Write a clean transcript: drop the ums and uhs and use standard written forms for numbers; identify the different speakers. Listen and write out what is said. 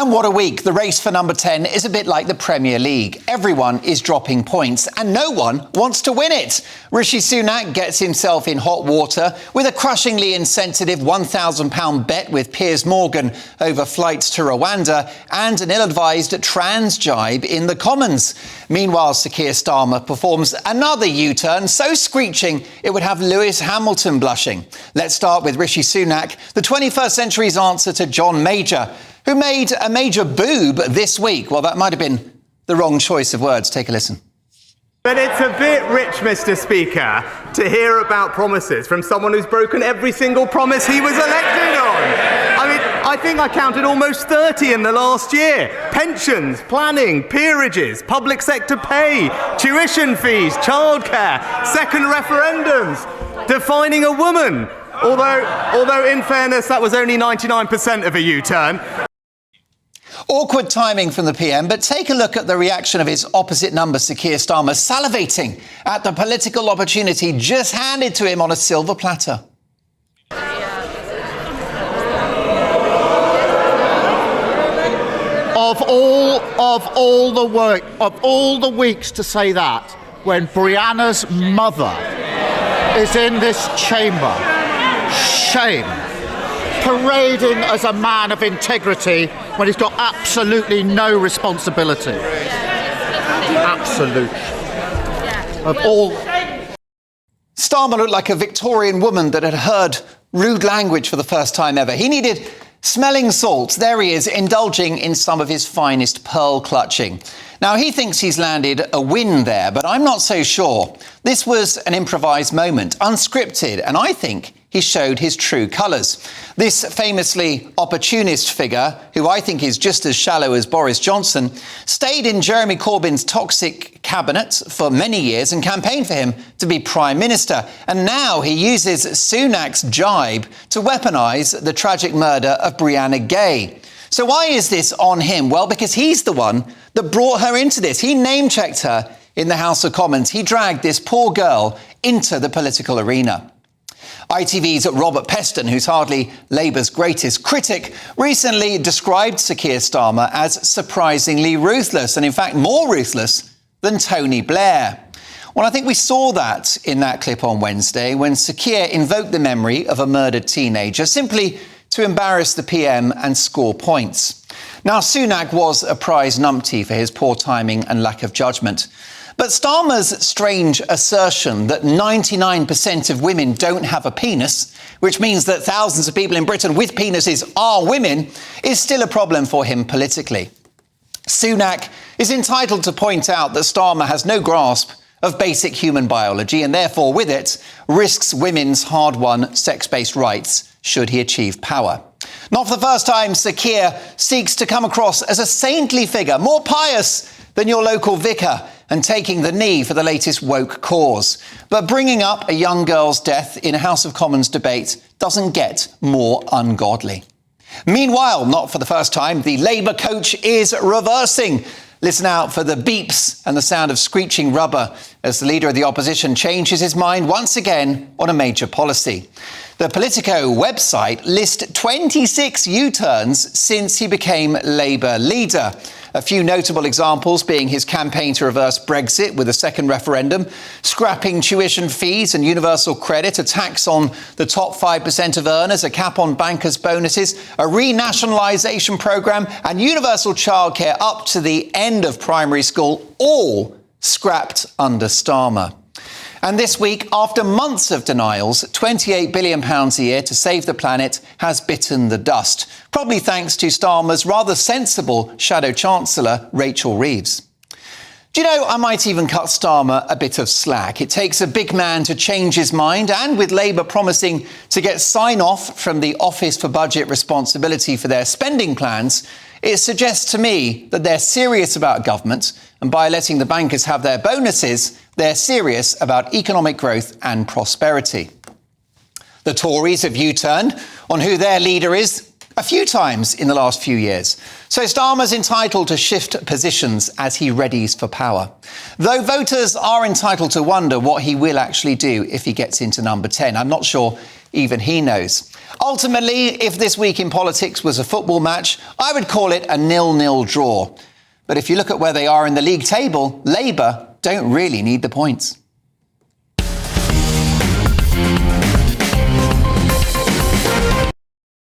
Speaker 1: And what a week. The race for number 10 is a bit like the Premier League. Everyone is dropping points and no one wants to win it. Rishi Sunak gets himself in hot water with a crushingly insensitive £1,000 bet with Piers Morgan over flights to Rwanda and an ill-advised trans jibe in the Commons. Meanwhile, Sir Keir Starmer performs another U-turn so screeching it would have Lewis Hamilton blushing. Let's start with Rishi Sunak, the 21st century's answer to John Major, who made a major boob this week. Well, that might have been the wrong choice of words. Take a listen.
Speaker 2: But it's a bit rich, Mr. Speaker, to hear about promises from someone who's broken every single promise he was elected on. I mean, I think I counted almost 30 in the last year. Pensions, planning, peerages, public sector pay, tuition fees, childcare, second referendums, defining a woman. Although in fairness, that was only 99% of a U-turn.
Speaker 1: Awkward timing from the PM, but take a look at the reaction of his opposite number, Sir Keir Starmer, salivating at the political opportunity just handed to him on a silver platter.
Speaker 3: Of all the weeks to say that, when Brianna's mother is in this chamber, shame. Parading as a man of integrity when he's got absolutely no responsibility. Absolute. Of all.
Speaker 1: Starmer looked like a Victorian woman that had heard rude language for the first time ever. He needed smelling salts. There he is, indulging in some of his finest pearl clutching. Now, he thinks he's landed a win there, but I'm not so sure. This was an improvised moment, unscripted, and I think he showed his true colours. This famously opportunist figure, who I think is just as shallow as Boris Johnson, stayed in Jeremy Corbyn's toxic cabinet for many years and campaigned for him to be Prime Minister. And now he uses Sunak's jibe to weaponise the tragic murder of Brianna Gay. So why is this on him? Well, because he's the one that brought her into this. He name-checked her in the House of Commons. He dragged this poor girl into the political arena. ITV's Robert Peston, who's hardly Labour's greatest critic, recently described Sir Keir Starmer as surprisingly ruthless, and in fact more ruthless than Tony Blair. Well, I think we saw that in that clip on Wednesday when Sir Keir invoked the memory of a murdered teenager simply to embarrass the PM and score points. Now, Sunak was a prize numpty for his poor timing and lack of judgment. But Starmer's strange assertion that 99% of women don't have a penis, which means that thousands of people in Britain with penises are women, is still a problem for him politically. Sunak is entitled to point out that Starmer has no grasp of basic human biology and therefore, with it, risks women's hard-won sex-based rights should he achieve power. Not for the first time, Sir Keir seeks to come across as a saintly figure, more pious than your local vicar, and taking the knee for the latest woke cause. But bringing up a young girl's death in a House of Commons debate doesn't get more ungodly. Meanwhile, not for the first time, the Labour coach is reversing. Listen out for the beeps and the sound of screeching rubber as the leader of the opposition changes his mind once again on a major policy. The Politico website lists 26 U-turns since he became Labour leader. A few notable examples being his campaign to reverse Brexit with a second referendum, scrapping tuition fees and universal credit, a tax on the top 5% of earners, a cap on bankers' bonuses, a renationalisation programme and universal childcare up to the end of primary school, all scrapped under Starmer. And this week, after months of denials, £28 billion a year to save the planet has bitten the dust, probably thanks to Starmer's rather sensible Shadow Chancellor, Rachel Reeves. Do you know, I might even cut Starmer a bit of slack. It takes a big man to change his mind, and with Labour promising to get sign-off from the Office for Budget Responsibility for their spending plans, it suggests to me that they're serious about government, and by letting the bankers have their bonuses, they're serious about economic growth and prosperity. The Tories have U-turned on who their leader is, A few times in the last few years. So Starmer's entitled to shift positions as he readies for power. Though voters are entitled to wonder what he will actually do if he gets into number 10. I'm not sure even he knows. Ultimately, if this week in politics was a football match, I would call it a 0-0 draw. But if you look at where they are in the league table, Labour don't really need the points.